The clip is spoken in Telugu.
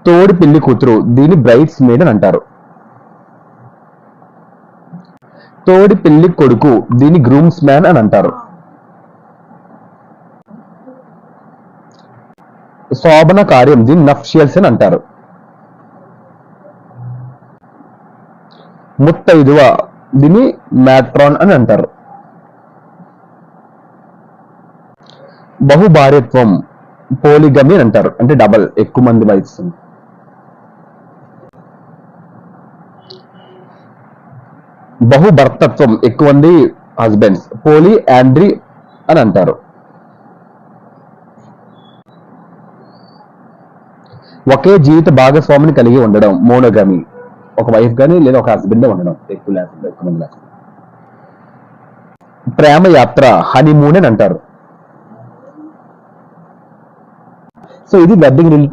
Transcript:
తోడి పెళ్లి కూతురు దీన్ని బ్రైడ్స్ మేడ్ అని అంటారు. తోడి పెళ్లి కొడుకు దీన్ని గ్రూమ్స్ మ్యాన్ అని అంటారు. శోభన కార్యం దీన్ని నఫ్షియల్స్ అని అంటారు. ముత్తైదువ దీన్ని మ్యాట్రాన్ అని అంటారు. బహుభార్యత్వం పోలిగమి అని అంటారు, అంటే డబల్, ఎక్కువ మంది వైఫ్స్. బహుభర్తత్వం ఎక్కువ మంది హస్బెండ్స్, పోలి యాండ్రీ అని అంటారు. ఒకే జీవిత భాగస్వామిని కలిగి ఉండడం మోనోగమి, ఒక వైఫ్ గానీ లేదా ఒక హస్బెండ్ ఉండడం, ఎక్కువ లేకుండా ఎక్కువ మంది లేకుండా. ప్రేమ యాత్ర హనీమూన్ అని అంటారు. సో ఇది వెడ్డింగ్ రిలేటెడ్